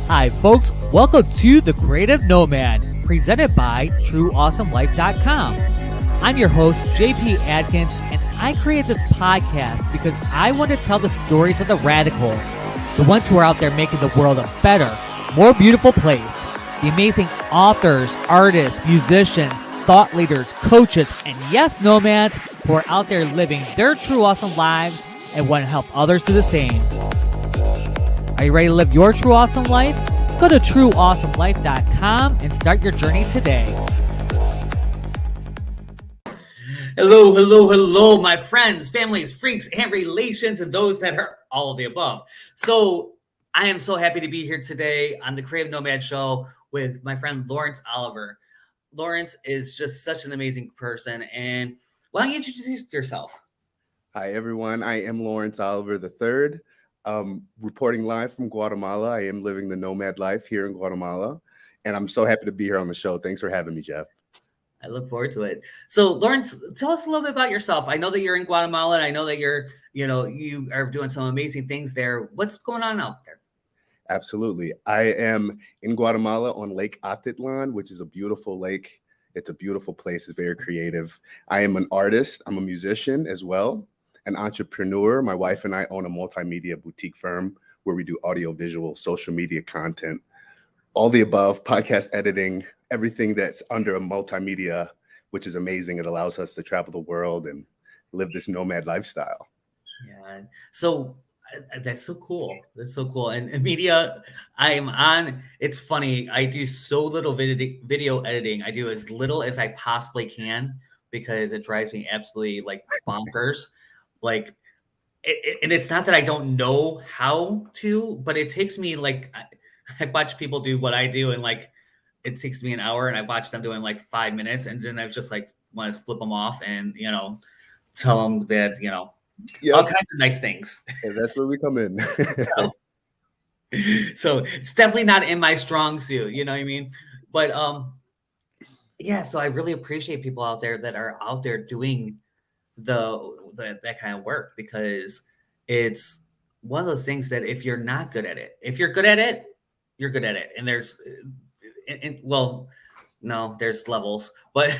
Hi, folks. Welcome to the Creative Nomad, presented by TrueAwesomeLife.com. I'm your host, JP Adkins, and I created this podcast because I want to tell the stories of the radicals, the ones who are out there making the world a better, more beautiful place, the amazing authors, artists, musicians, thought leaders, coaches, and yes, nomads who are out there living their true awesome lives and want to help others do the same. Are you ready to live your true awesome life? Go to TrueAwesomeLife.com and start your journey today. Hello, my friends, families, freaks, and relations, and those that are all of the above. So I am so happy to be here today on the Creative Nomad Show with my friend Lawrence Oliver. Lawrence is just such an amazing person, and why don't you introduce yourself? Hi, everyone. I am Lawrence Oliver III, reporting live from Guatemala. I am living the nomad life here in Guatemala, and I'm so happy to be here on the show. Thanks for having me, Jeff. I look forward to it. So, Lawrence, tell us a little bit about yourself. I know that you're in Guatemala, and I know that you are doing some amazing things there. What's going on out there? Absolutely. I am in Guatemala on Lake Atitlan, which is a beautiful lake. It's a beautiful place. It's very creative. I am an artist. I'm a musician as well, an entrepreneur. My wife and I own a multimedia boutique firm where we do audio-visual, social media content, all the above, podcast editing, everything that's under a multimedia, which is amazing. It allows us to travel the world and live this nomad lifestyle. Yeah. So that's so cool. That's so cool. And media, I'm on. It's funny. I do so little video editing. I do as little as I possibly can because it drives me absolutely like bonkers. Like, and it's not that I don't know how to, but it takes me like I watch people do what I do, and like it takes me an hour, and I watch them doing like 5 minutes, and then I just like want to flip them off and tell them that all kinds of nice things. And that's where we come in. So it's definitely not in my strong suit, you know what I mean? But yeah, so I really appreciate people out there that are out there doing that kind of work, because it's one of those things that if you're not good at it, if you're good at it, you're good at it. And there's well, no, there's levels, but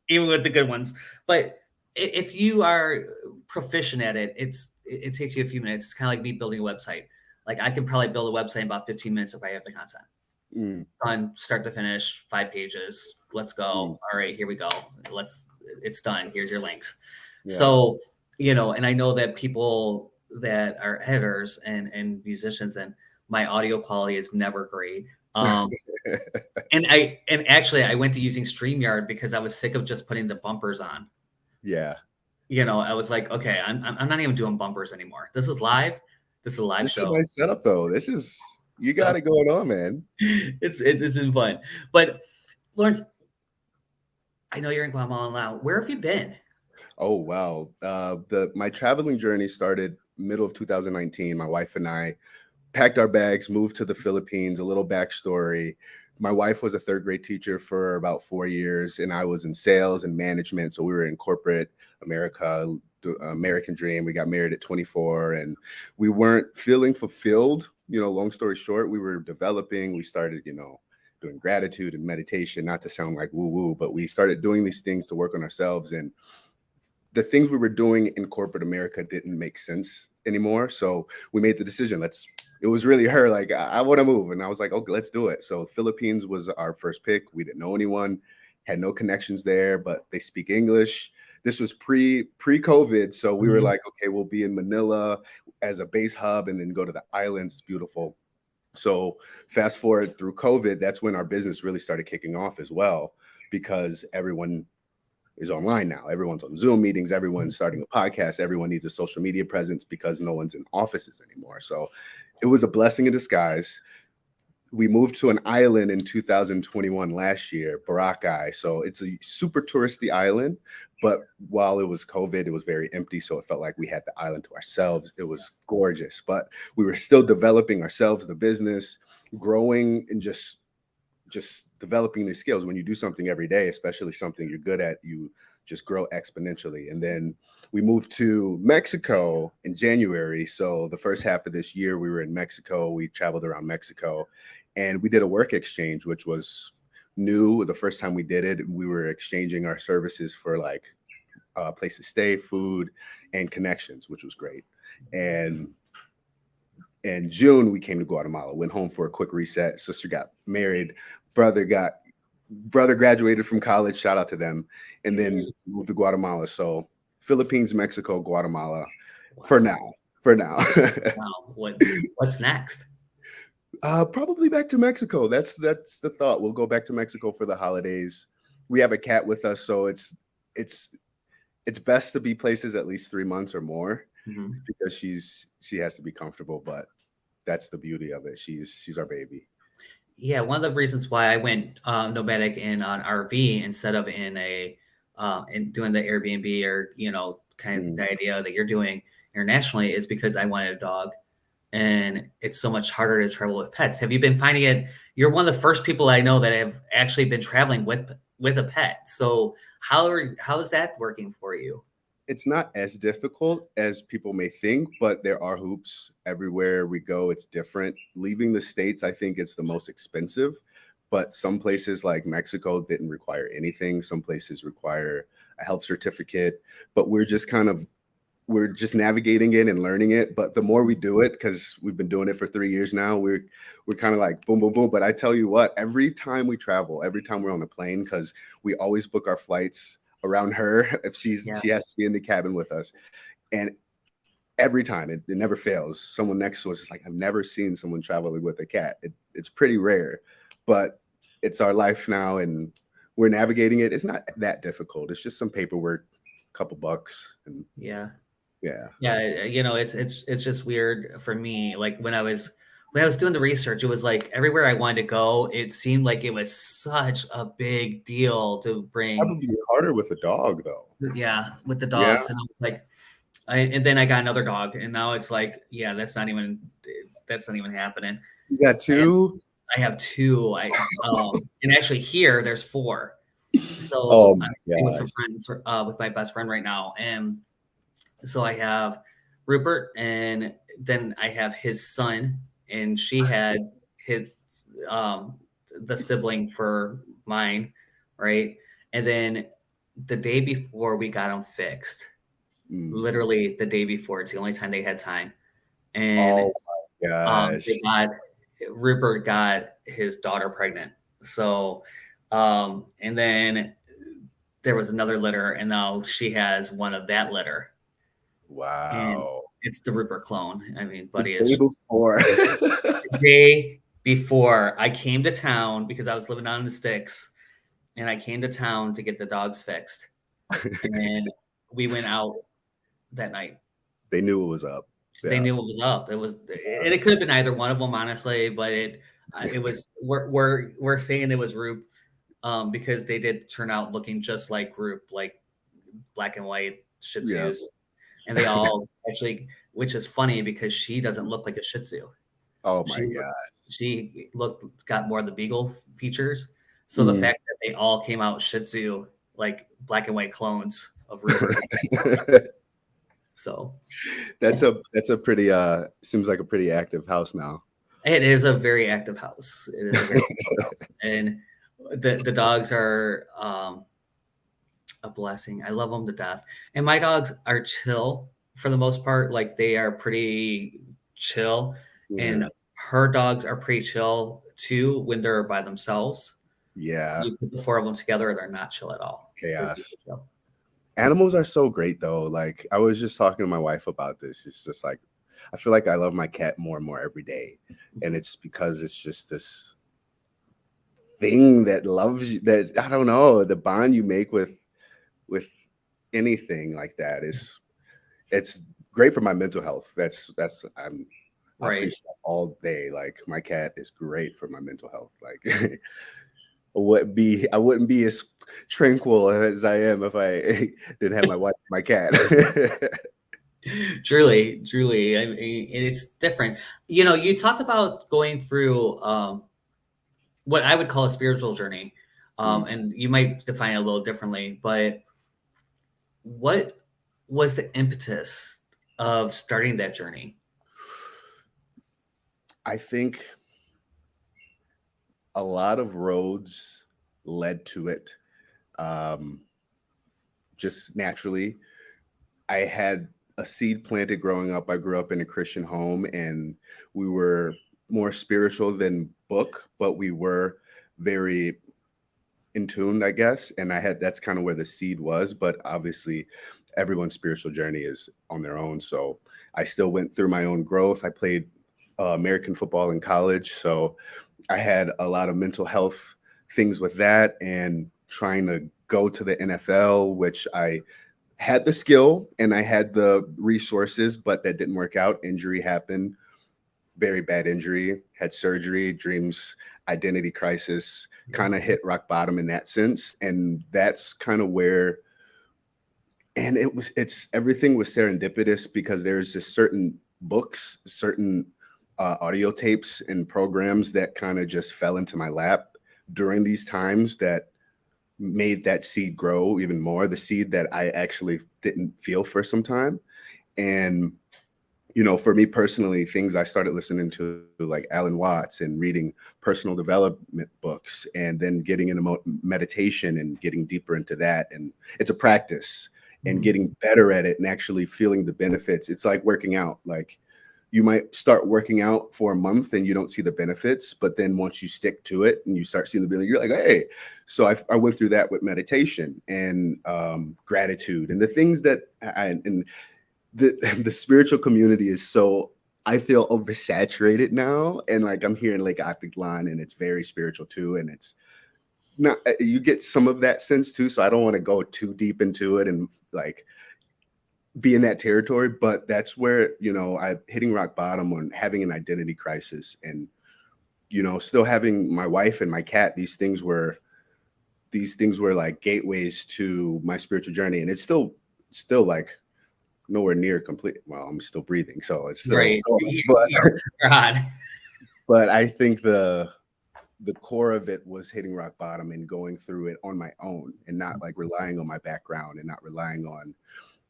even with the good ones. But if you are proficient at it, it takes you a few minutes. It's kind of like me building a website. Like I can probably build a website in about 15 minutes if I have the content. Done, start to finish, 5 pages. Let's go. All right, here we go. It's done. Here's your links. Yeah. So, and I know that people that are editors and musicians, and my audio quality is never great. And actually I went to using StreamYard because I was sick of just putting the bumpers on. Yeah. I was like, okay, I'm not even doing bumpers anymore. This is live. This is a live show. This is a nice setup though. You got it going on, man. It's been fun. But Lawrence, I know you're in Guatemala now. Where have you been? Oh, wow. My traveling journey started middle of 2019. My wife and I packed our bags, moved to the Philippines. A little backstory. My wife was a third grade teacher for about 4 years, and I was in sales and management. So we were in corporate America, American dream. We got married at 24, and we weren't feeling fulfilled. Long story short, we were developing. We started, doing gratitude and meditation, not to sound like woo-woo, but we started doing these things to work on ourselves. And the things we were doing in corporate America didn't make sense anymore. So we made the decision. It was really her, like, I want to move. And I was like, okay, let's do it. So Philippines was our first pick. We didn't know anyone, had no connections there, but they speak English. This was pre-COVID. So we were like, okay, we'll be in Manila as a base hub and then go to the islands. It's beautiful. So fast forward through COVID, that's when our business really started kicking off as well, because everyone is online now. Everyone's on Zoom meetings. Everyone's starting a podcast. Everyone needs a social media presence because no one's in offices anymore. So it was a blessing in disguise. We moved to an island in 2021 last year, Boracay. So it's a super touristy island, but while it was COVID, it was very empty. So it felt like we had the island to ourselves. It was gorgeous, but we were still developing ourselves, the business, growing, and just developing these skills. When you do something every day, especially something you're good at, you just grow exponentially. And then we moved to Mexico in January. So the first half of this year, we were in Mexico. We traveled around Mexico and we did a work exchange, which was new. The first time we did it, we were exchanging our services for like a place to stay, food, and connections, which was great. And in June, we came to Guatemala, went home for a quick reset. Sister got married, brother graduated from college, shout out to them, and then moved to Guatemala. So Philippines, Mexico, Guatemala, for now. Wow. What's next? Probably back to Mexico. That's the thought. We'll go back to Mexico for the holidays. We have a cat with us, so it's best to be places at least 3 months or more, because she has to be comfortable. But that's the beauty of it. She's our baby. Yeah, one of the reasons why I went nomadic in an RV instead of in doing the Airbnb or kind of the idea that you're doing internationally is because I wanted a dog, and it's so much harder to travel with pets. Have you been finding it? You're one of the first people I know that have actually been traveling with a pet. So how is that working for you? It's not as difficult as people may think, but there are hoops everywhere we go. It's different. Leaving the States, I think it's the most expensive, but some places like Mexico didn't require anything. Some places require a health certificate, but we're just navigating it and learning it. But the more we do it, because we've been doing it for 3 years now, we're kind of like boom, boom, boom. But I tell you what, every time we travel, every time we're on the plane, because we always book our flights around her if she has to be in the cabin with us, and every time it never fails. Someone next to us is like, I've never seen someone traveling with a cat. It's pretty rare, but it's our life now, and we're navigating it. It's not that difficult. It's just some paperwork, a couple bucks, and yeah. It's just weird for me. Like when I was doing the research, it was like everywhere I wanted to go, it seemed like it was such a big deal to bring. Probably harder with a dog, though. Yeah, with the dogs, and I was like, and then I got another dog, and now it's like, yeah, that's not even happening. You got two? I have two. And actually here there's four. So oh my I'm with some friends, with my best friend right now, and so I have Rupert, and then I have his son, and she had his the sibling for mine, right? And then the day before we got them fixed, literally the day before, it's the only time they had time, and Rupert got his daughter pregnant. So, and then there was another litter, and now she has one of that litter. Wow. And it's the Rupert clone. I mean, buddy, the day before I came to town, because I was living out in the sticks, and I came to town to get the dogs fixed. And we went out that night. They knew it was up. Yeah. They knew it was up. It could have been either one of them, honestly, but it was. We're saying it was Rupe, because they did turn out looking just like Rupe, like black and white Shih Tzus. Yeah. And they all actually, which is funny because she doesn't look like a Shih Tzu. Oh my God. She got more of the Beagle features. So the fact that they all came out Shih Tzu, like black and white clones of Rupert. So that's a pretty seems like a pretty active house now. It is a very active house. It is a very active house. And the dogs are a blessing. I love them to death. And my dogs are chill for the most part. Like they are pretty chill. Yeah. And her dogs are pretty chill too when they're by themselves. Yeah. You put the four of them together, they're not chill at all. Chaos. Animals are so great though. Like I was just talking to my wife about this. It's just like, I feel like I love my cat more and more every day. And it's because it's just this thing that loves you, that I don't know, the bond you make with anything like that it's great for my mental health. I appreciate that all day. Like my cat is great for my mental health. Like I wouldn't be as tranquil as I am if I didn't have my wife, my cat. Truly. I mean, it's different. You talked about going through what I would call a spiritual journey. And you might define it a little differently, but what was the impetus of starting that journey? I think a lot of roads led to it. Just naturally, I had a seed planted growing up. I grew up in a Christian home, and we were more spiritual than book, but we were very in tune, I guess. And that's kind of where the seed was. But obviously, everyone's spiritual journey is on their own. So I still went through my own growth. I played American football in college. So I had a lot of mental health things with that, and trying to go to the NFL, which I had the skill and I had the resources, but that didn't work out. Injury happened, very bad injury, had surgery, dreams, identity crisis, kind of hit rock bottom in that sense. And that's kind of where, and everything was serendipitous, because there's just certain books, certain audio tapes and programs that kind of just fell into my lap during these times that made that seed grow even more, the seed that I actually didn't feel for some time. And, for me personally, things I started listening to, like Alan Watts, and reading personal development books, and then getting into meditation and getting deeper into that. And it's a practice, and getting better at it and actually feeling the benefits. It's like working out. Like, you might start working out for a month and you don't see the benefits, but then once you stick to it and you start seeing the benefits, you're like, hey. So I went through that with meditation and gratitude, and the things that the spiritual community is so, I feel, oversaturated now. And like, I'm here in Lake Octagon, and it's very spiritual too. And it's not, you get some of that sense too. So I don't want to go too deep into it and like be in that territory, but that's where, I'm hitting rock bottom on having an identity crisis, and, still having my wife and my cat. These things were like gateways to my spiritual journey. And it's still like nowhere near complete. Well, I'm still breathing, so it's still Right. going, but I think the core of it was hitting rock bottom and going through it on my own, and not like relying on my background, and not relying on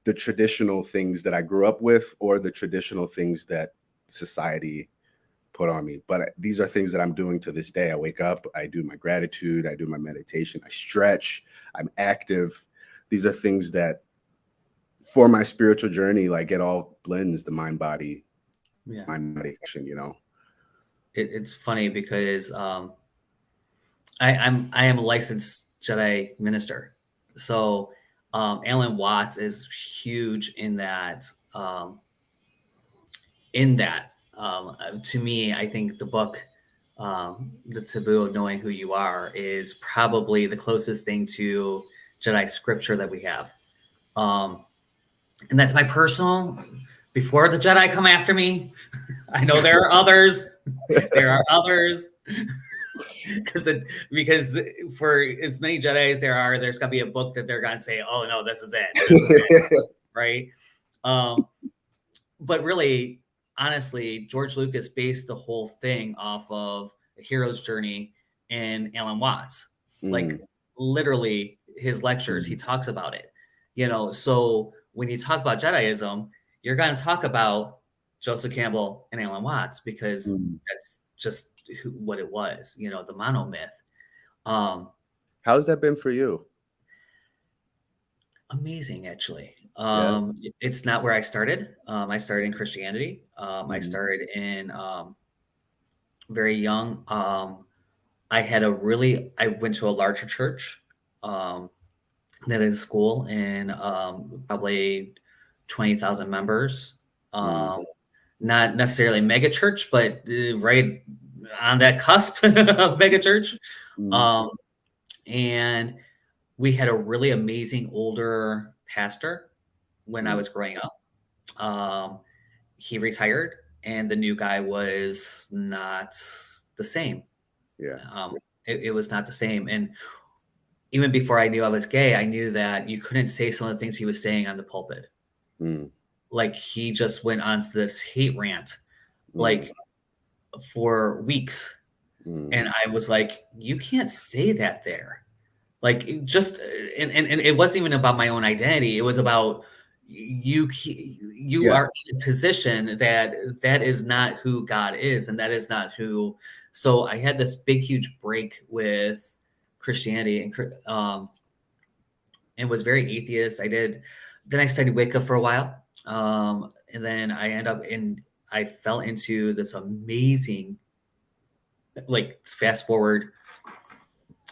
the traditional things that I grew up with, or the traditional things that society put on me. But these are things that I'm doing to this day. I wake up, I do my gratitude, I do my meditation, I stretch, I'm active. These are things that, for my spiritual journey, like, it all blends the mind body action. It's funny because I am a licensed Jedi minister. So Alan Watts is huge in that. To me, I think the book, The Taboo of Knowing Who You Are, is probably the closest thing to Jedi scripture that we have. And that's my personal, before the Jedi come after me. I know there are others. Because for as many Jedi as there's got to be a book that they're going to say, oh, no, this is it. Right? But really, honestly, George Lucas based the whole thing off of A Hero's Journey and Alan Watts. Like, literally, his lectures, he talks about it. So when you talk about Jediism, you're going to talk about Joseph Campbell and Alan Watts, because that's just what it was, the monomyth. How's that been for you? Amazing, actually. Yes. It's not where I started. I started in Christianity. I started in very young. I went to a larger church that is school, and probably 20,000 members. Not necessarily mega church, but right on that cusp of mega church. And we had a really amazing older pastor when I was growing up. He retired, and the new guy was not the same. Yeah. It was not the same. And even before I knew I was gay, I knew that you couldn't say some of the things he was saying on the pulpit. Like, he just went on to this hate rant, like, for weeks. And I was like, you can't say that there. Like just, and it wasn't even about my own identity. It was about you Yeah. are in a position that is not who God is, and that is not who. So I had this big, huge break with Christianity, and was very atheist. Then I studied Wicca for a while. And then I fell into this amazing, like fast forward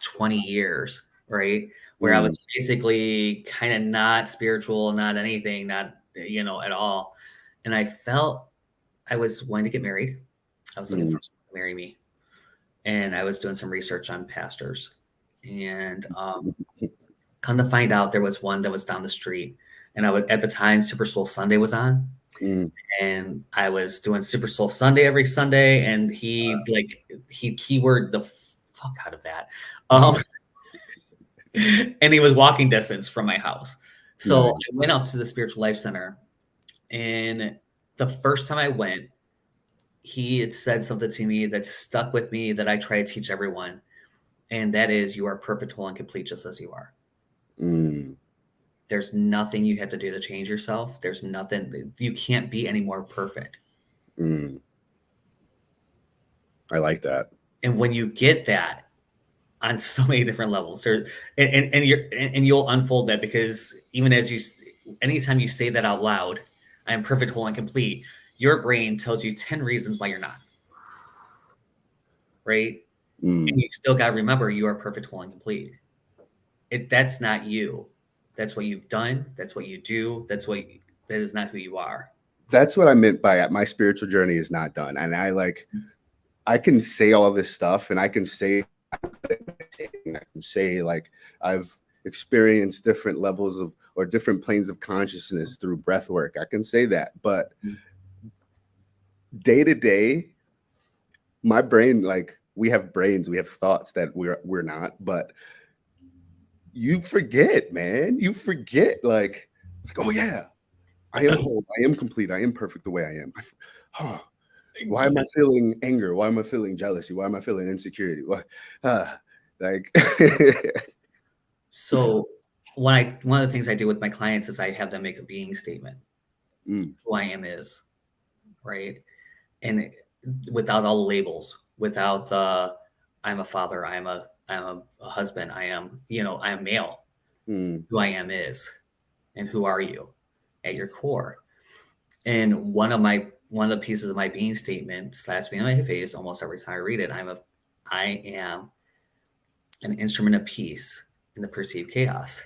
20 years, right? Where I was basically kind of not spiritual, not anything, not, at all. And I felt I was wanting to get married. I was looking for someone to marry me. And I was doing some research on pastors. And come to find out, there was one that was down the street. And at the time, Super Soul Sunday was on. And I was doing Super Soul Sunday every Sunday, and he keyword the fuck out of that. And he was walking distance from my house. So I went up to the Spiritual Life Center, and the first time I went, he had said something to me that stuck with me that I try to teach everyone. And that is, you are perfect, whole, and complete just as you are. There's nothing you have to do to change yourself. There's nothing, you can't be any more perfect. I like that. And when you get that on so many different levels, and you'll unfold that, because even anytime you say that out loud, I am perfect, whole, and complete, your brain tells you 10 reasons why you're not. Right? And you still got to remember, you are perfect, whole, and complete. That's not you. That's what you've done. That's what you do. That is not who you are. That's what I meant by my spiritual journey is not done. And I can say all this stuff, and I can say like I've experienced different levels of, or different planes of consciousness through breath work. I can say that, but day to day, my brain, like, we have brains, we have thoughts that we're not, but you forget, man. You forget, like, it's like, oh yeah, I am whole, I am complete, I am perfect the way I am. Why am I feeling anger? Why am I feeling jealousy? Why am I feeling insecurity? Why, So one of the things I do with my clients is I have them make a being statement. Who I am is, right? And without all the labels, without I'm a father, I'm a husband, I am male. Who I am is, and who are you at your core? And one of the pieces of my being statement slaps me in my face almost every time I read it. I am an instrument of peace in the perceived chaos.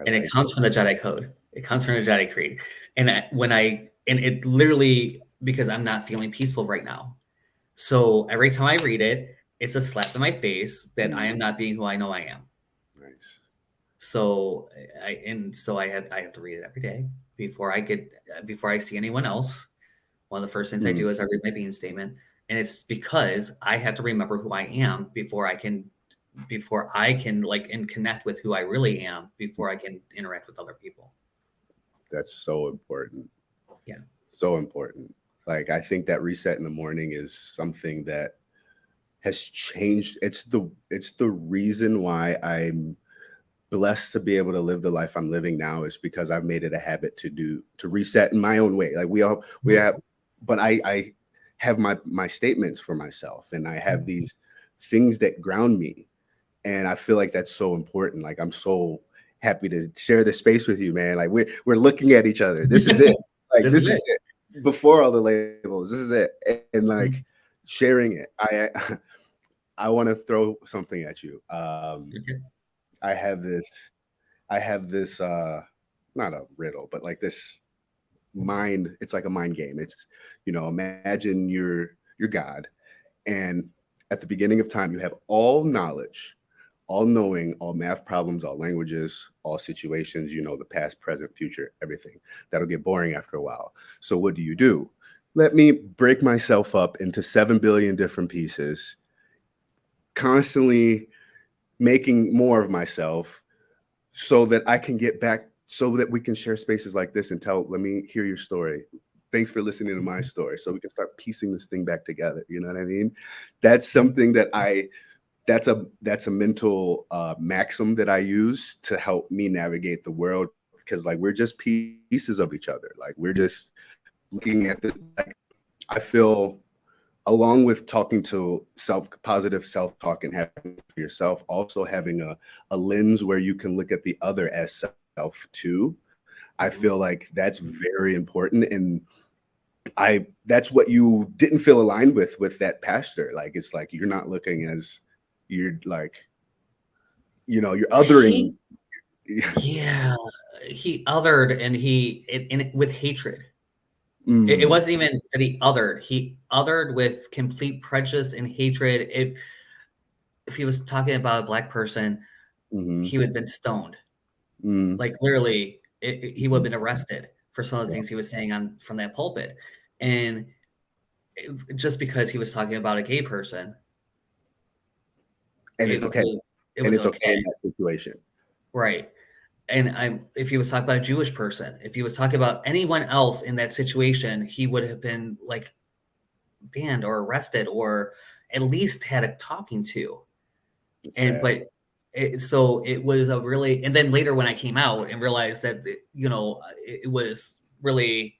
And it comes from the Jedi Code. It comes from the Jedi Creed. And it literally, because I'm not feeling peaceful right now. So every time I read it, it's a slap in my face that I am not being who I know I am. Nice. So I have to read it every day before I see anyone else. One of the first things I do is I read my being statement, and it's because I have to remember who I am before I can like and connect with who I really am before I can interact with other people. That's so important. Yeah. So important. Like, I think that reset in the morning is something that has changed. It's the reason why I'm blessed to be able to live the life I'm living now, is because I've made it a habit to reset in my own way. Like we have, but I have my statements for myself, and I have these things that ground me. And I feel like that's so important. Like, I'm so happy to share this space with you, man. Like, we're looking at each other. This is it. Like, this is it. Before all the labels, this is it. And like sharing it. I want to throw something at you. I have this not a riddle, but like this mind, it's like a mind game. It's, imagine you're God, and at the beginning of time, you have all knowledge, all knowing, all math problems, all languages, all situations, the past, present, future, everything. That'll get boring after a while. So what do? Let me break myself up into 7 billion different pieces, constantly making more of myself so that I can get back, so that we can share spaces like this and let me hear your story. Thanks for listening to my story, so we can start piecing this thing back together. You know what I mean? That's something that that's a mental maxim that I use to help me navigate the world, because like we're just pieces of each other. Like we're just looking at the, like, I feel, along with talking to positive self-talk and having for yourself, also having a lens where you can look at the other as self too. I feel like that's very important. And that's what you didn't feel aligned with that pastor. Like, it's like, you're not looking as, you're like, you're othering. Yeah, he othered, and with hatred. It Mm, wasn't even that he othered. He othered with complete prejudice and hatred. If he was talking about a black person, he would have been stoned. Like literally, he would have been arrested for some of the things he was saying from that pulpit. And just because he was talking about a gay person, and it's okay. It was okay in that situation. Right. And if he was talking about a Jewish person, if he was talking about anyone else in that situation, he would have been like banned or arrested, or at least had a talking to. So it was a really, and then later when I came out and realized that, it was really,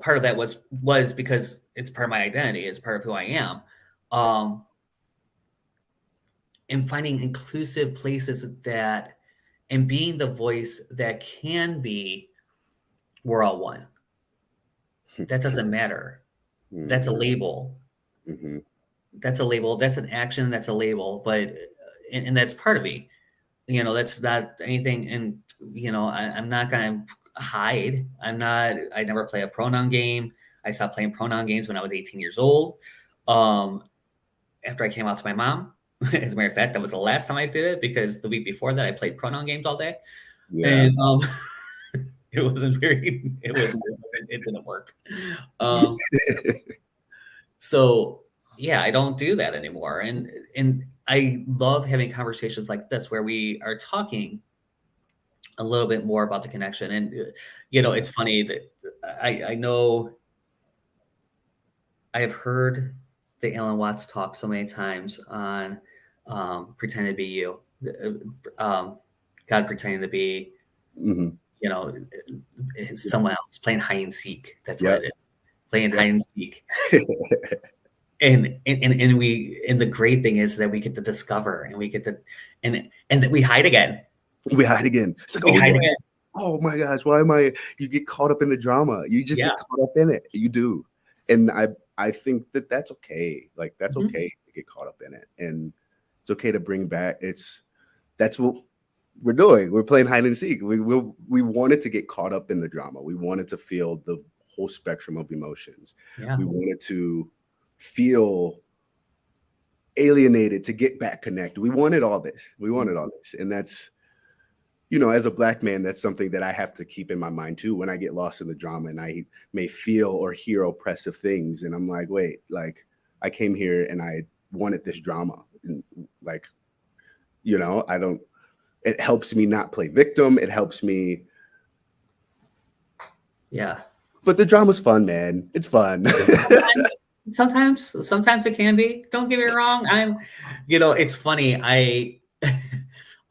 part of that was because it's part of my identity, it's part of who I am. And finding inclusive places and being the voice that can be, we're all one. That doesn't matter. That's a label. Mm-hmm. That's a label. That's an action. That's a label. But, and that's part of me. That's not anything. And, I'm not going to hide. I never play a pronoun game. I stopped playing pronoun games when I was 18 years old. After I came out to my mom. As a matter of fact, that was the last time I did it, because the week before that I played pronoun games all day. Yeah. And it wasn't very, it didn't work. So yeah, I don't do that anymore. And I love having conversations like this where we are talking a little bit more about the connection. And, it's funny that I know I have heard the Alan Watts talk so many times on pretending to be you, God pretending to be, someone else, playing hide and seek. That's what it is, playing hide and seek. And the great thing is that we get to discover, and we get to, and that we hide again. We hide again. It's like, again. Oh my gosh, you get caught up in the drama. You just get caught up in it. You do. And I think that's okay. Like, that's okay to get caught up in it. And it's okay to bring back. That's what we're doing. We're playing hide and seek. We wanted to get caught up in the drama. We wanted to feel the whole spectrum of emotions. Yeah. We wanted to feel alienated to get back connected. We wanted all this. And that's, as a Black man, that's something that I have to keep in my mind too, when I get lost in the drama and I may feel or hear oppressive things. And I'm like, wait, like, I came here and I wanted this drama. And like, it helps me not play victim. It helps me. Yeah. But the drama's fun, man. It's fun. Sometimes it can be. Don't get me wrong. It's funny.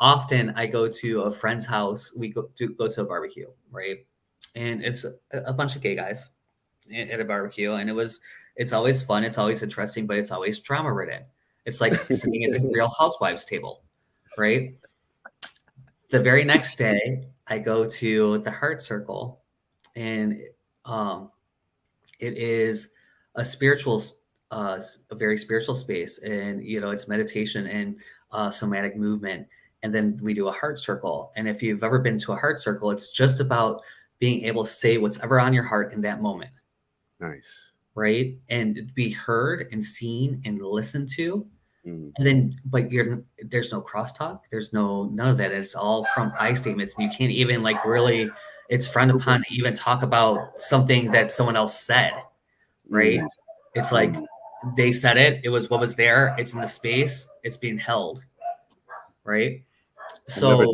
Often I go to a friend's house. We go to a barbecue, right? And it's a bunch of gay guys at a barbecue, and it's always fun. It's always interesting, but it's always drama ridden. It's like sitting at the Real Housewives table, right? The very next day, I go to the Heart Circle, and it is a very spiritual space, and it's meditation and somatic movement. And then we do a heart circle. And if you've ever been to a heart circle, it's just about being able to say what's ever on your heart in that moment. Nice. Right? And be heard and seen and listened to. And then, but there's no crosstalk. There's none of that. It's all from I statements. And you can't even really, it's frowned upon to even talk about something that someone else said. Right? It's like they said it. It was what was there. It's in the space. It's being held. Right? So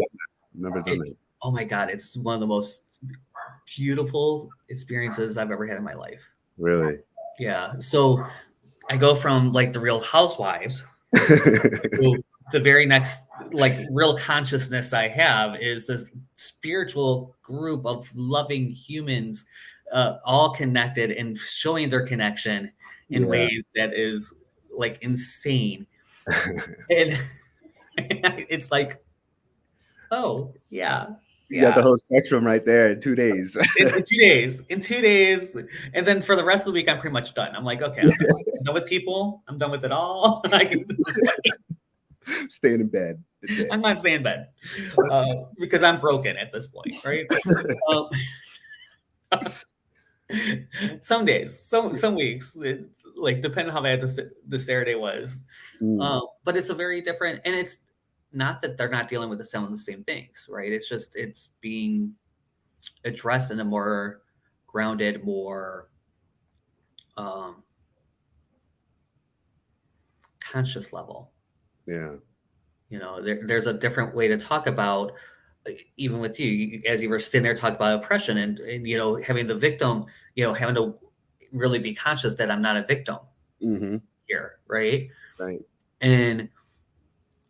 never done it. Oh my God, it's one of the most beautiful experiences I've ever had in my life. Really? Yeah. So I go from like the Real Housewives So the very next like real consciousness I have is this spiritual group of loving humans, all connected and showing their connection in ways that is like insane. And it's like, oh yeah. You got the whole spectrum right there in 2 days. in 2 days. In 2 days. And then for the rest of the week, I'm pretty much done. I'm like, okay, I'm done with people. I'm done with it all. I can staying in bed. I'm not staying in bed because I'm broken at this point, right? Some days, some weeks, like depending on how bad the Saturday was. But it's a very different, and it's not that they're not dealing with some of the same things, right? It's just it's being addressed in a more grounded, more conscious level. Yeah. You know, there's a different way to talk about, even with you, as you were sitting there talking about oppression and you know, having the victim, you know, having to really be conscious that I'm not a victim here, right? Right. And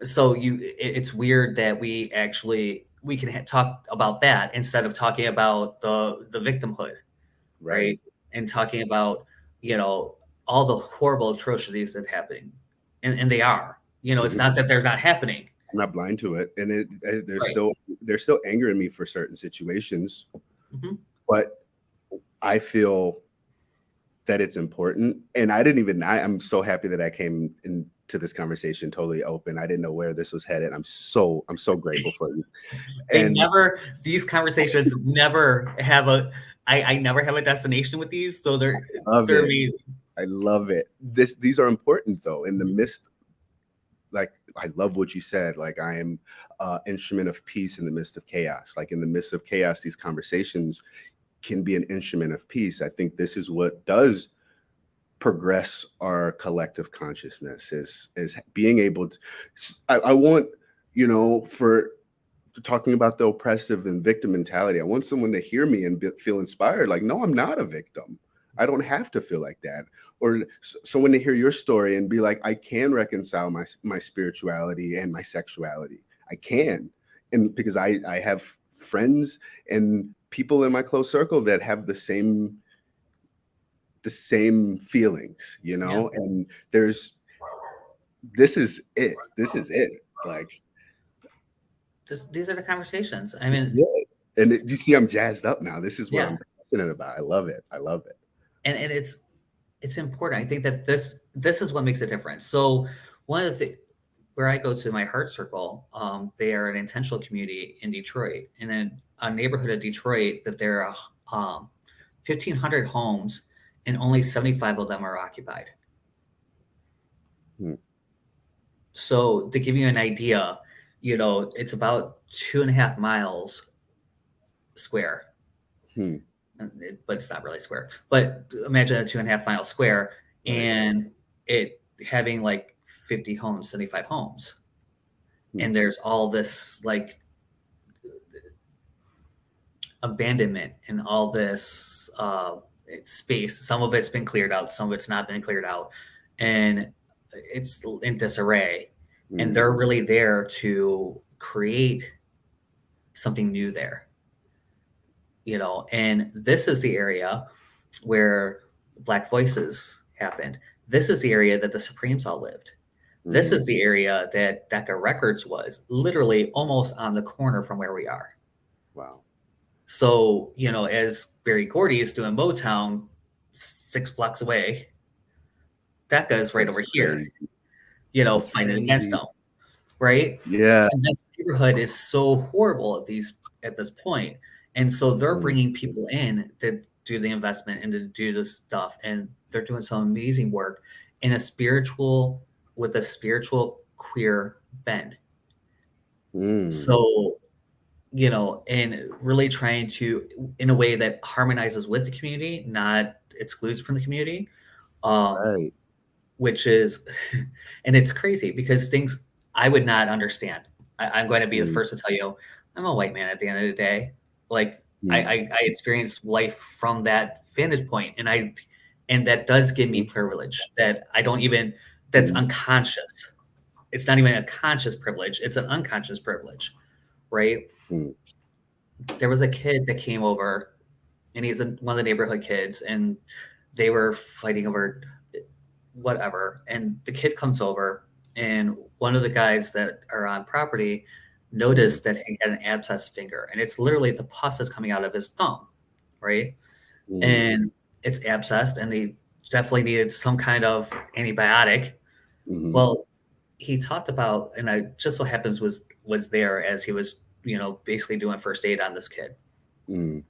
so it's weird that we can talk about that instead of talking about the victimhood, right? And talking about, you know, all the horrible atrocities that happening, and they are. You know, it's not that they're not happening. I'm not blind to it, and they're still angering me for certain situations, but I feel that it's important. And I'm so happy that I came into this conversation totally open. I didn't know where this was headed. I'm so grateful for you. These conversations never have I never have a destination with these, so they're amazing. I love it. These are important though, in the midst. Like, I love what you said. Like, I am an instrument of peace in the midst of chaos. Like, in the midst of chaos, these conversations can be an instrument of peace. I think this is what does progress our collective consciousness, is being able to. I want, you know, for talking about the oppressive and victim mentality, I want someone to hear me and feel inspired. Like, no, I'm not a victim. I don't have to feel like that. Or someone to hear your story and be like, I can reconcile my spirituality and my sexuality. I can. And because I have friends and people in my close circle that have the same feelings, you know, and this is it. Like, these are the conversations. I mean, and you see, I'm jazzed up now. This is what I'm passionate about. I love it. And it's important. I think that this is what makes a difference. So one of the where I go to my heart circle, they are an intentional community in Detroit, and then a neighborhood of Detroit that there are 1,500 homes, and only 75 of them are occupied. So to give you an idea, you know, it's about 2.5 miles square. But it's not really square. But imagine a 2.5 mile square, and it having like 50 homes, 75 homes. And there's all this like abandonment and all this space. Some of it's been cleared out, some of it's not been cleared out, and it's in disarray. And they're really there to create something new there. You know, and this is the area where Black Voices happened. This is the area that the Supremes all lived. This is the area that Decca Records was, literally almost on the corner from where we are. Wow. So, you know, as Berry Gordy is doing Motown 6 blocks away, Decca is right over here, you know, fighting against them. Right? Yeah. And this neighborhood is so horrible at this point. And so they're bringing people in to do the investment and to do this stuff. And they're doing some amazing work with a spiritual queer bend. So, you know, and really trying to, in a way that harmonizes with the community, not excludes from the community. Which is, and it's crazy because things I would not understand. I'm going to be the first to tell you, I'm a white man at the end of the day. Like I experienced life from that vantage point, and that does give me privilege that I don't even, that's unconscious. it's not even a conscious privilege. It's an unconscious privilege, right? Mm. There was a kid that came over, and he's one of the neighborhood kids, and they were fighting over whatever. And the kid comes over, and one of the guys that are on property noticed that he had an abscess finger, and it's literally the pus is coming out of his thumb, right? Mm. And it's abscessed, and they definitely needed some kind of antibiotic. Mm-hmm. Well, he talked about, and I just so happens was there as he was, basically doing first aid on this kid. Mm.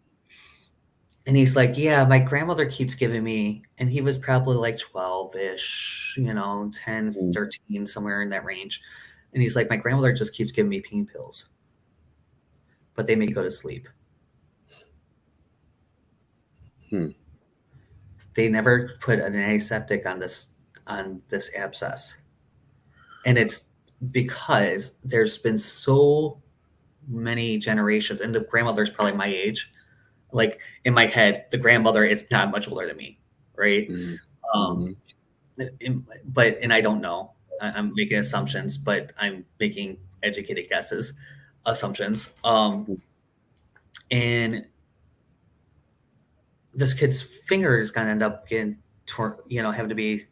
And he's like, yeah, my grandmother keeps giving me, and he was probably like 12-ish, 10, 13, somewhere in that range. And he's like, my grandmother just keeps giving me pain pills, but they make me go to sleep. They never put an antiseptic on this abscess. And it's because there's been so many generations, and the grandmother's probably my age. Like in my head, the grandmother is not much older than me, right? Mm-hmm. And I don't know. I'm making assumptions, but I'm making educated guesses, assumptions. And this kid's finger is going to end up getting torn, having to be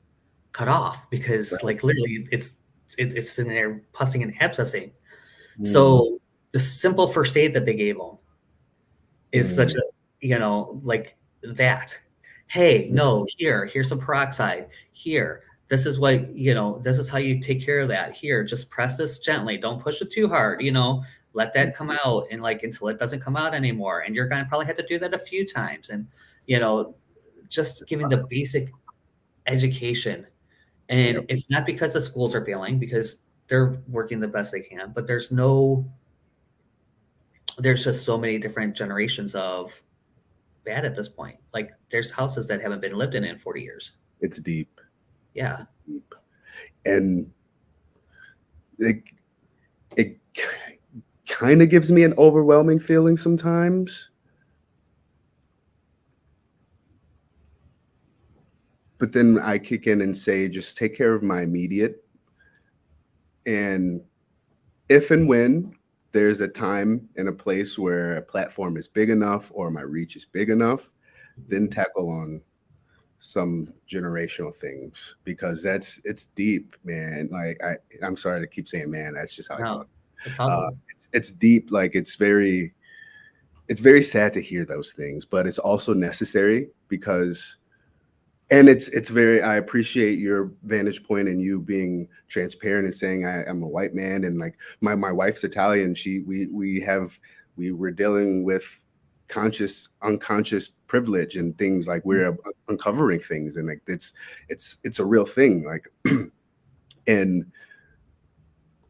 cut off because, Right. like, literally, it's in there pussing and abscessing. So the simple first aid that they gave him is such a, like that. Hey, no, here's some peroxide. Here, this is what, this is how you take care of that. Here, just press this gently. Don't push it too hard, let that come out, and like until it doesn't come out anymore. And you're going to probably have to do that a few times. And, just giving the basic education. And it's not because the schools are failing, because they're working the best they can, but there's just so many different generations of bad at this point. Like there's houses that haven't been lived in 40 years. It's deep. Yeah. Deep. And it kind of gives me an overwhelming feeling sometimes. But then I kick in and say, just take care of my immediate. And if and when there's a time and a place where a platform is big enough or my reach is big enough, then tackle on some generational things, because it's deep, man. Like I'm sorry to keep saying man, that's just how I talk. It's deep. Like it's very sad to hear those things, but it's also necessary because, and it's very, I appreciate your vantage point and you being transparent and saying I'm a white man, and like my wife's Italian. We're dealing with conscious, unconscious privilege and things, like we're uncovering things, and like it's a real thing. Like, and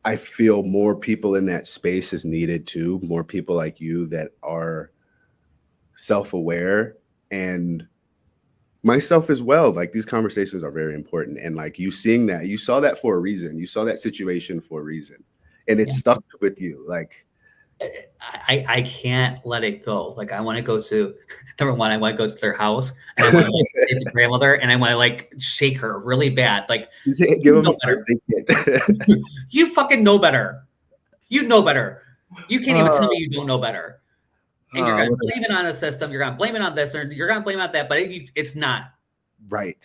I feel more people in that space is needed too. More people like you that are self-aware, and myself as well. Like these conversations are very important. And like you seeing that, you saw that for a reason. You saw that situation for a reason, and it stuck with you. Like I can't let it go. Like I want to go to, number one, I want to go to their house, and I want to see the grandmother, and I want to like shake her really bad. Like give them a first aid. You fucking know better. You know better. You can't even tell me you don't know better. And you're going to blame it on a system. You're going to blame it on this, or you're going to blame it on that. But it's not. Right.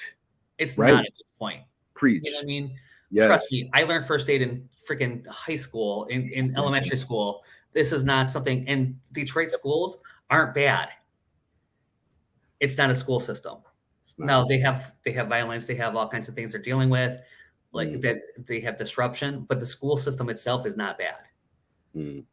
It's not at this point. Preach. You know what I mean? Yes. Trust me. I learned first aid in freaking high school, in elementary school. This is not something. And Detroit schools aren't bad. It's not a school system. No, they have violence. They have all kinds of things they're dealing with, like that. They have disruption, but the school system itself is not bad.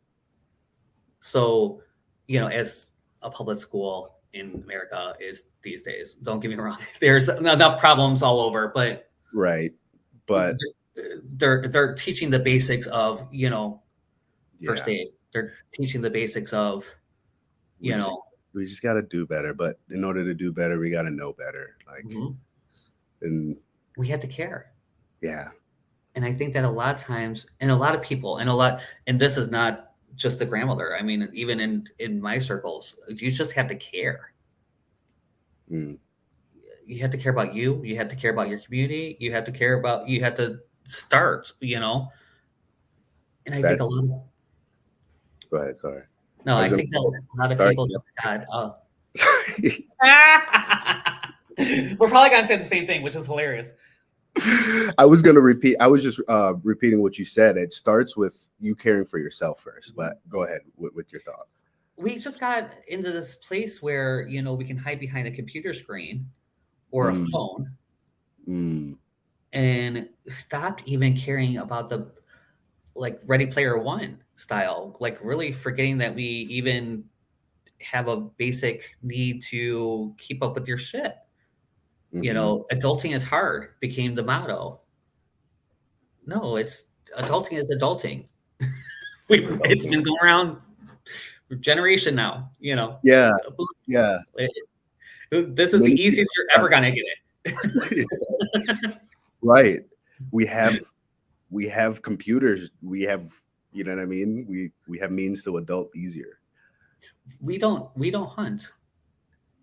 So, as a public school in America is these days, don't get me wrong, there's enough problems all over, but right. But they're teaching the basics of, first aid. They're teaching the basics of, we just got to do better. But in order to do better, we got to know better. Like, and we have to care. Yeah. And I think that a lot of times, and a lot of people, and this is not just the grandmother. I mean, even in my circles, you just have to care. You have to care about you. You have to care about your community. You have to start, and I think a lot of, Go ahead, sorry. no, I think that a lot of people just got, we're probably going to say the same thing, which is hilarious. I was going to repeat. I was just repeating what you said. It starts with you caring for yourself first, but go ahead with your thought. We just got into this place where, we can hide behind a computer screen or a phone and stopped even caring about the, like, Ready Player One style, like really forgetting that we even have a basic need to keep up with your shit. Adulting is hard became the motto. No, it's adulting is adulting. It's been going around generation now, Yeah. This is the easiest you're ever gonna get it. Right. We have computers. We have, you know what I mean? We have means to adult easier. We don't hunt.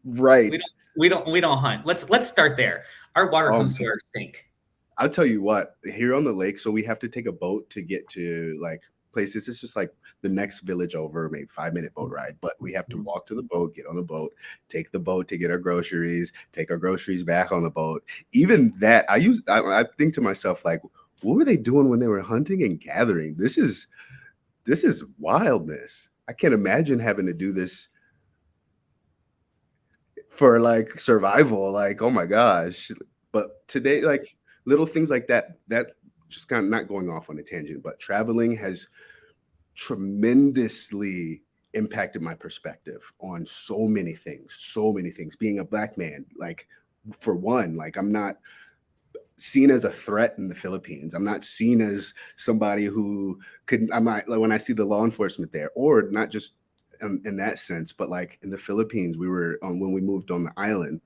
Right. We don't hunt. Let's start there. Our water comes to our sink. I'll tell you what, here on the lake, so we have to take a boat to get to like places. It's just like the next village over, maybe 5-minute boat ride. But we have to walk to the boat, get on the boat, take the boat to get our groceries, take our groceries back on the boat. Even that, I think to myself, like, what were they doing when they were hunting and gathering? This is wildness. I can't imagine having to do this for like survival. Like, oh my gosh. But today, like little things like that just kind of, not going off on a tangent, but traveling has tremendously impacted my perspective on so many things. Being a Black man, like, for one, like, I'm not seen as a threat in the Philippines. I'm not seen as somebody who I'm not, like, when I see the law enforcement there, or not just in that sense, but like in the Philippines, we were when we moved on the island,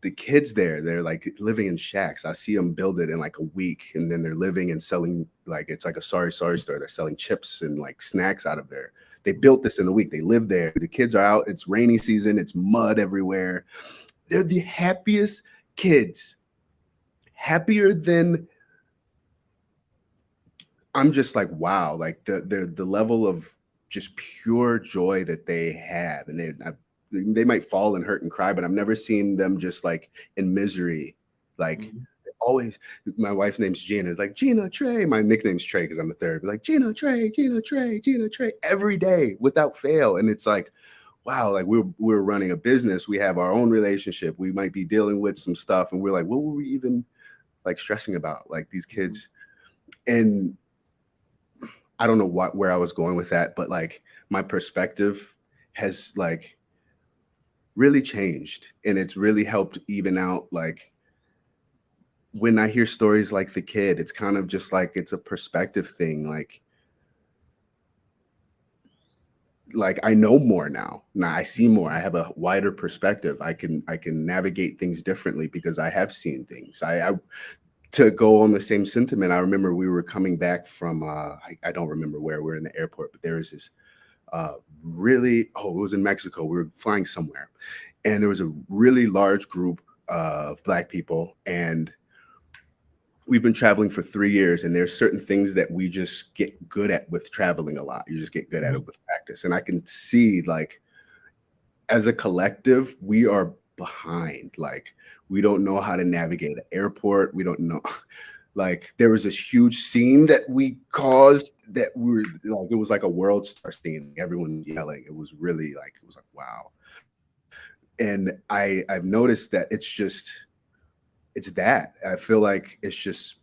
the kids there, they're like living in shacks. I see them build it in like a week, and then they're living and selling, like, it's like a sorry store. They're selling chips and like snacks out of there. They built this in a week. They live there. The kids are out. It's rainy season. It's mud everywhere. They're the happiest kids. Happier than, I'm just like, wow, like the level of just pure joy that they have. And they might fall and hurt and cry, but I've never seen them just like in misery. Like, always, my wife's name's Gina. It's like, Gina, Trey. My nickname's Trey because I'm the third. Like, Gina, Trey, Gina, Trey, Gina, Trey, every day without fail. And it's like, wow, like we're running a business. We have our own relationship. We might be dealing with some stuff. And we're like, what were we even like stressing about? Like, these kids. And I don't know where I was going with that, but like my perspective has like really changed, and it's really helped even out. Like, when I hear stories like the kid, it's kind of just like, it's a perspective thing. Like I know more now. Now I see more. I have a wider perspective. I can navigate things differently because I have seen things. To go on the same sentiment, I remember we were coming back from, I don't remember where, we're in the airport, but there was this it was in Mexico. We were flying somewhere, and there was a really large group of Black people, and we've been traveling for 3 years, and there's certain things that we just get good at with traveling a lot. You just get good at it with practice. And I can see, like, as a collective, we are behind. Like, we don't know how to navigate an airport. We don't know. Like, there was this huge scene that we caused that we were like, it was like a world star scene. Everyone yelling. It was really like, it was like, wow. And I've noticed that it's that. I feel like it's just,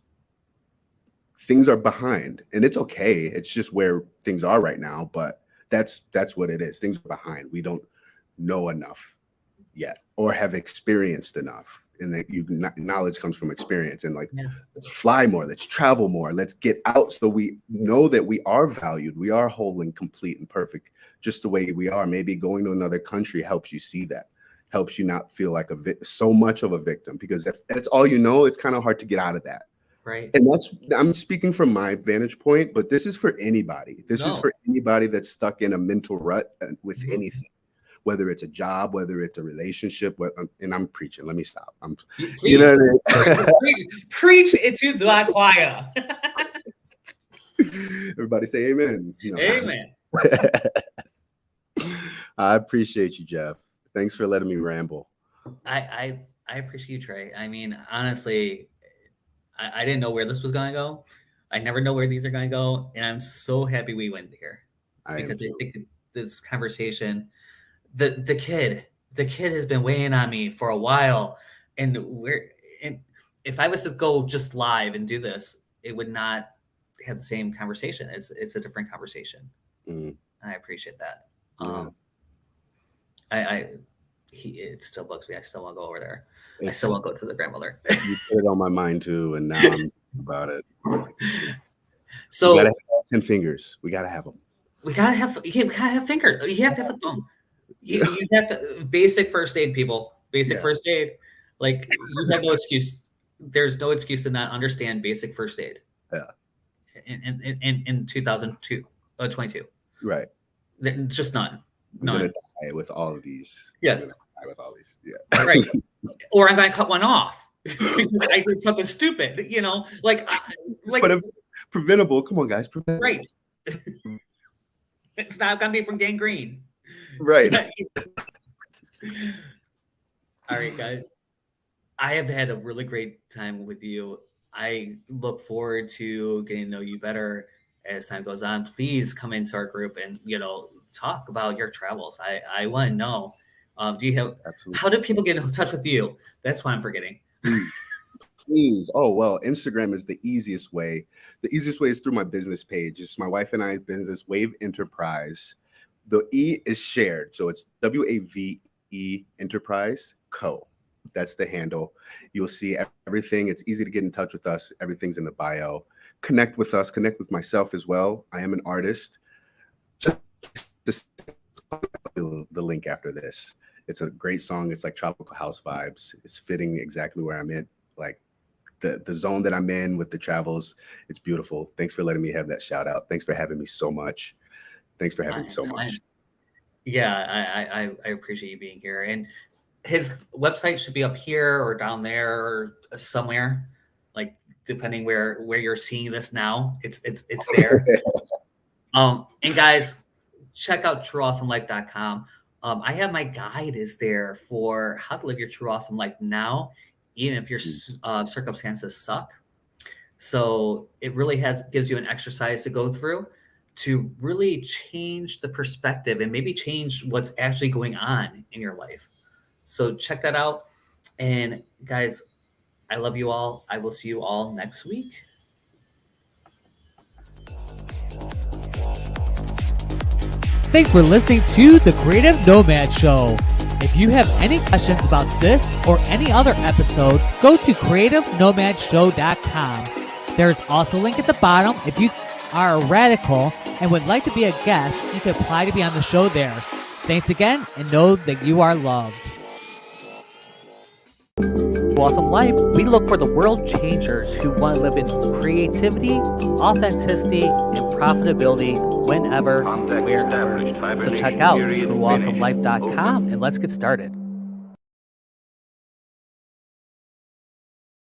things are behind, and it's okay. It's just where things are right now, but that's what it is. Things are behind. We don't know enough yet, or have experienced enough. And that knowledge comes from experience. And like, let's fly more, let's travel more, let's get out, so we know that we are valued, we are whole and complete and perfect, just the way we are. Maybe going to another country helps you see that, helps you not feel like so much of a victim, because if that's all you know, it's kind of hard to get out of that. Right. And I'm speaking from my vantage point, but this is for anybody. This is for anybody that's stuck in a mental rut with anything. whether it's a job, whether it's a relationship, and I'm preaching. Let me stop. Please, you know what I mean? preach into the choir. Everybody say amen. Amen. I appreciate you, Jeff. Thanks for letting me ramble. I appreciate you, Trey. I mean, honestly, I didn't know where this was going to go. I never know where these are going to go. And I'm so happy we went here. Because I think this conversation, the kid has been weighing on me for a while. And if I was to go just live and do this, it would not have the same conversation. It's a different conversation. And I appreciate that. It still bugs me. I still want to go over there. I still want to go to the grandmother. You put it on my mind too, and now I'm about it. So we gotta have 10 fingers. We gotta have them. You gotta have fingers. You have to have a thumb. You have to basic first aid, people. Basic first aid. Like you have no excuse. There's no excuse to not understand basic first aid. Yeah. In 2022. Right. Just none. I'm gonna die with all of these. Yes. I'm gonna die with all these. Yeah. Right. Or I'm gonna cut one off because I did something stupid. But if preventable. Come on, guys. Preventable. Right. It's not gonna be from gangrene. Right. All right, guys. I have had a really great time with you. I look forward to getting to know you better as time goes on. Please come into our group and talk about your travels. I want to know. Do you have? Absolutely. How do people get in touch with you? That's what I'm forgetting. Please. Oh, well, Instagram is the easiest way. The easiest way is through my business page. It's my wife and I business, Wave Enterprise. The E is shared. So it's WAVE Enterprise Co. That's the handle. You'll see everything. It's easy to get in touch with us. Everything's in the bio. Connect with us. Connect with myself as well. I am an artist. Just the link after this. It's a great song. It's like tropical house vibes. It's fitting exactly where I'm in. Like the zone that I'm in with the travels. It's beautiful. Thanks for letting me have that shout out. Thanks for having me so much. Thanks for having me so much. I appreciate you being here. And his website should be up here or down there or somewhere, like depending where you're seeing this now. It's there. And guys, check out trueawesomelife.com. I have my guide is there for how to live your true awesome life now, even if your circumstances suck. So it really gives you an exercise to go through to really change the perspective and maybe change what's actually going on in your life. So check that out. And guys, I love you all. I will see you all next week. Thanks for listening to the Creative Nomad Show. If you have any questions about this or any other episode, go to creativenomadshow.com. There's also a link at the bottom. If you are a radical and would like to be a guest, you can apply to be on the show there. Thanks again, and know that you are loved. Awesome Life, we look for the world changers who want to live in creativity, authenticity, and profitability whenever, wherever. So check out trueawesomelife.com and let's get started.